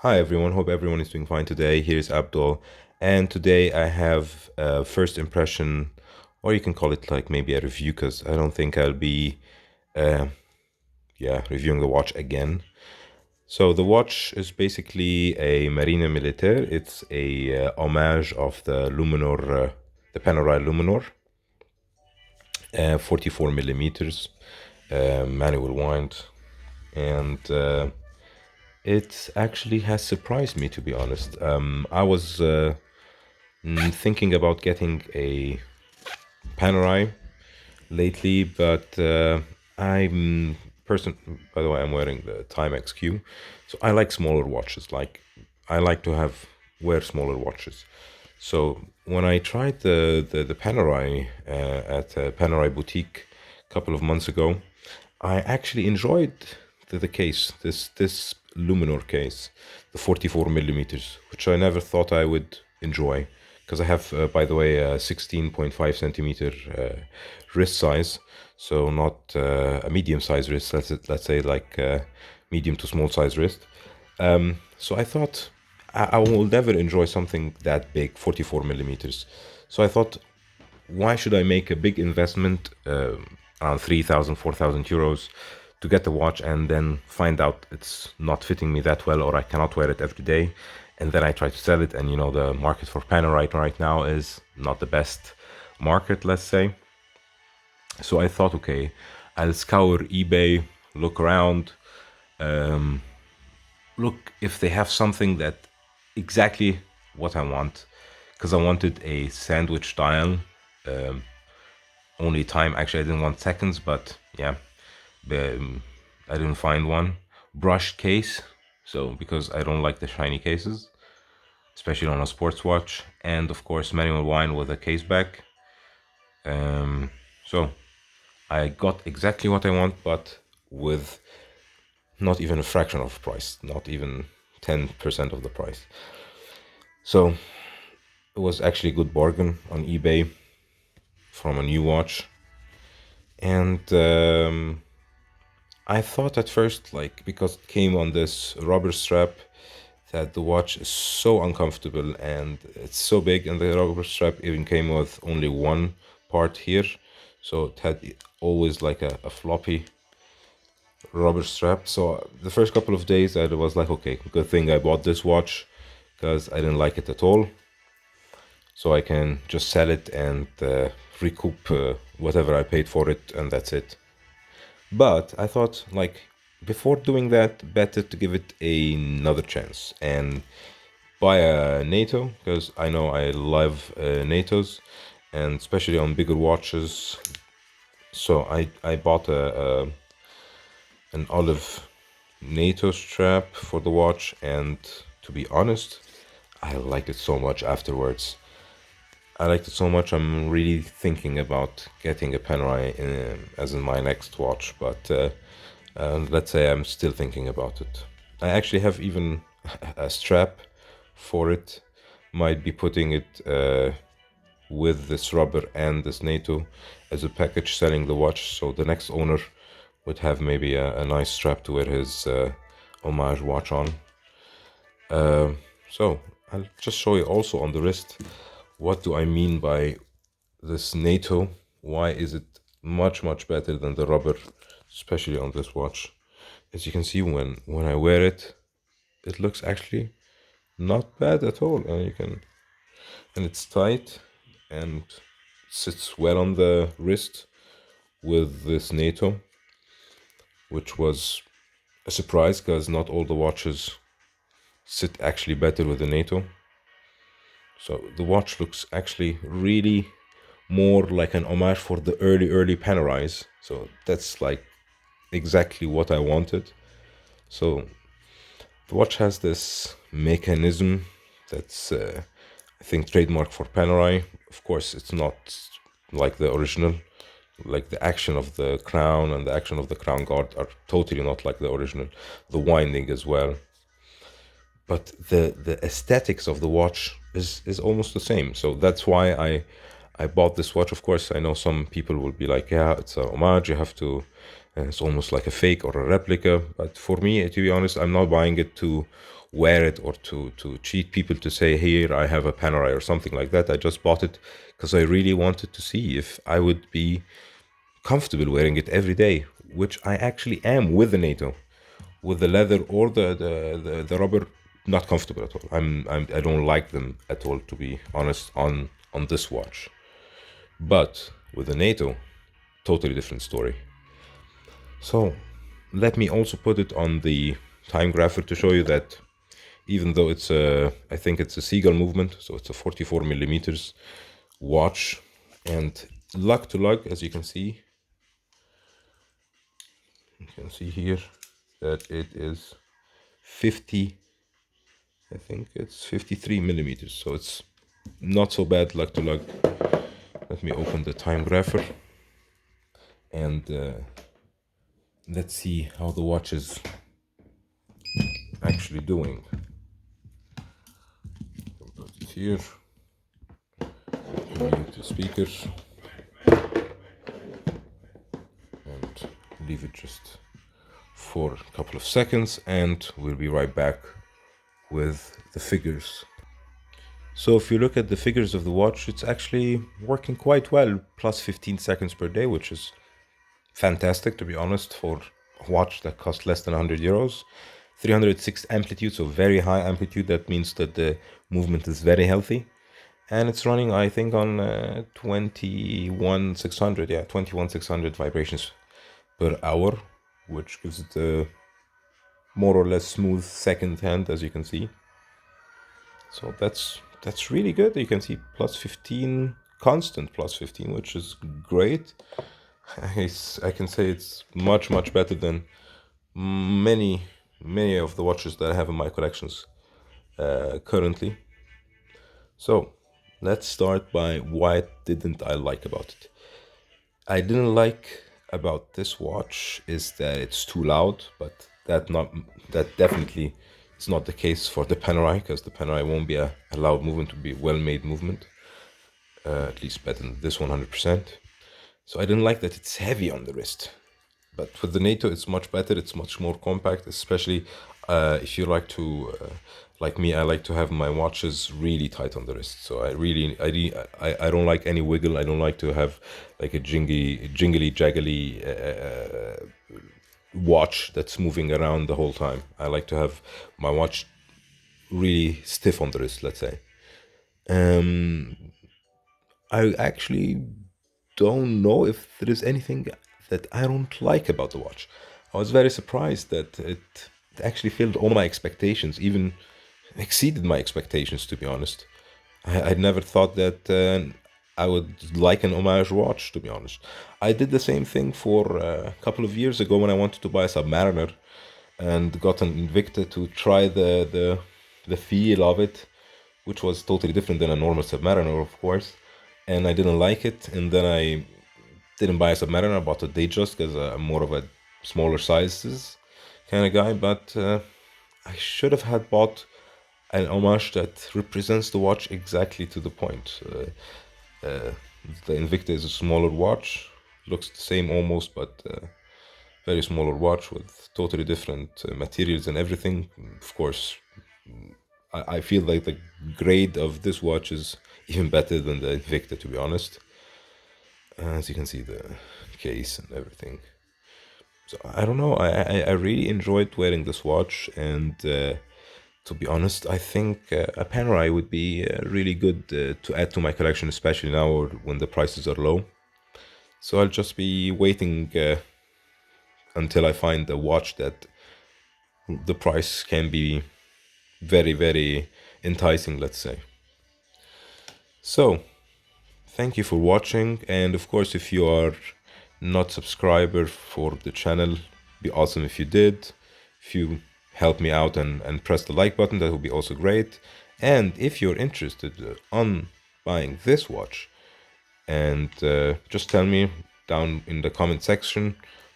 Hi everyone, hope everyone is doing fine today. Here's Abdul, and today I have a first impression, or you can call it like maybe a review, because I don't think I'll be, uh, reviewing the watch again. So the watch is basically a Marina Militare. It's a homage of the Luminor, the Panerai Luminor, 44 millimeters, manual wind, and it actually has surprised me, to be honest. I was thinking about getting a Panerai lately, but I'm person. By the way, I'm wearing the Timex Q, so I like smaller watches. Like I like to have wear smaller watches. So when I tried the Panerai at a Panerai boutique a couple of months ago, I actually enjoyed the case. This Luminor case, the 44 millimeters, which I never thought I would enjoy because I have, by the way, a 16.5 centimeter wrist size, so not a medium size wrist. Let's say like medium to small size wrist. So I thought I will never enjoy something that big, 44 millimeters. So I thought, why should I make a big investment, around 3,000, 4,000 euros, to get the watch and then find out it's not fitting me that well or I cannot wear it every day? And then I try to sell it, and the market for Panerai right now is not the best market, let's say. So I thought, okay, I'll scour eBay, look around, um, look if they have something that exactly what I want, because I wanted a sandwich dial. Um, Only time, actually, I didn't want seconds, but yeah, I didn't find one. Brushed case, so because I don't like the shiny cases, especially on a sports watch, and of course, manual wine with a case back. So I got exactly what I want, but with not even a fraction of price, not even 10% of the price. So it was actually a good bargain on eBay from a new watch. And I thought at first, like, because it came on this rubber strap, that the watch is so uncomfortable and it's so big, and the rubber strap even came with only one part here. So it had always like a floppy rubber strap. So the first couple of days, I was like, okay, good thing I bought this watch because I didn't like it at all. So I can just sell it and recoup whatever I paid for it, and that's it. But I thought, like, before doing that, better to give it another chance and buy a NATO, because I know I love NATOs, and especially on bigger watches. So I bought an olive NATO strap for the watch, and to be honest, I liked it so much afterwards. I liked it so much. I'm really thinking about getting a Panerai as in my next watch, but let's say I'm still thinking about it. I actually have even a strap for it. Might be putting it with this rubber and this NATO as a package, selling the watch. So the next owner would have maybe a nice strap to wear his Homage watch on. So I'll just show you also on the wrist. What do I mean by this NATO? Why is it much better than the rubber, especially on this watch? As you can see, when I wear it, it looks actually not bad at all. And it's tight and sits well on the wrist with this NATO, which was a surprise because not all the watches sit actually better with the NATO. So the watch looks actually really more like an homage for the early Panerais. So that's like exactly what I wanted. So the watch has this mechanism that's, I think, trademark for Panerai. Of course, it's not like the original. Like the action of the crown and the action of the crown guard are totally not like the original. The winding as well, but the aesthetics of the watch is almost the same. So that's why I bought this watch. Of course, I know some people will be like, yeah, it's a homage. You have to It's almost like a fake or a replica. But for me, to be honest, I'm not buying it to wear it or to cheat people to say, here, I have a Panerai or something like that. I just bought it because I really wanted to see if I would be comfortable wearing it every day, which I actually am with the NATO. With the leather or the rubber, not comfortable at all. I don't like them at all, to be honest, on this watch. But with the NATO, totally different story. So let me also put it on the time grapher to show you that even though it's a, I think it's a seagull movement, so it's a 44 millimeters watch, and lug to lug, as you can see here that it is 50, I think it's 53 millimeters, so it's not so bad lug to lug. Let me open the time grapher and let's see how the watch is actually doing. Put it here, mute the speakers, and leave it just for a couple of seconds, and we'll be right back with the figures. So if you look at the figures of the watch, it's actually working quite well, plus 15 seconds per day, which is fantastic, to be honest, for a watch that costs less than 100 euros. 306 amplitude, so very high amplitude. That means that the movement is very healthy. And it's running, I think, on 21,600, yeah, 21,600 vibrations per hour, which gives it a more or less smooth second hand, as you can see. So that's really good. You can see plus 15, constant plus 15, which is great. I can say it's much better than many of the watches that I have in my collections currently. So let's start by why didn't I like about it. I didn't like about this watch is that it's too loud, but that definitely is not the case for the Panerai, because the Panerai won't be a loud movement, to be a well-made movement, at least better than this 100%. So I didn't like that it's heavy on the wrist. But with the NATO, it's much better. It's much more compact, especially if you like to, like me, I like to have my watches really tight on the wrist. So I don't like any wiggle. I don't like to have like a jingly jaggly watch that's moving around the whole time. I like to have my watch really stiff on the wrist, let's say. I actually don't know if there is anything that I don't like about the watch. I was very surprised that it actually filled all my expectations, even exceeded my expectations, to be honest. I never thought that I would like an Homage watch, to be honest. I did the same thing for a couple of years ago when I wanted to buy a Submariner and got an Invicta to try the feel of it, which was totally different than a normal Submariner, of course. And I didn't like it, and then I didn't buy a Submariner. I bought a Datejust because I'm more of a smaller sizes kind of guy. But I should have had bought an Homage that represents the watch exactly to the point. The Invicta is a smaller watch, looks the same almost, but very smaller watch with totally different materials and everything. Of course, I feel like the grade of this watch is even better than the Invicta, to be honest. As you can see, the case and everything. So I don't know. I really enjoyed wearing this watch, and to be honest, I think a Panerai would be really good to add to my collection, especially now when the prices are low. So I'll just be waiting until I find a watch that the price can be very enticing, let's say. So thank you for watching, and of course, if you are not subscriber for the channel, be awesome if you did. If you help me out and press the like button, that would be also great. And if you're interested on buying this watch, and just tell me down in the comment section.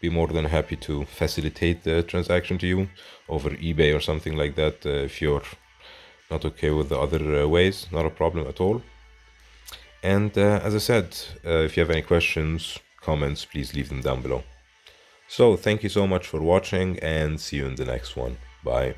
Be more than happy to facilitate the transaction to you over eBay or something like that. If you're not okay with the other ways, not a problem at all. And as I said, if you have any questions, comments, please leave them down below. So thank you so much for watching and see you in the next one. Bye.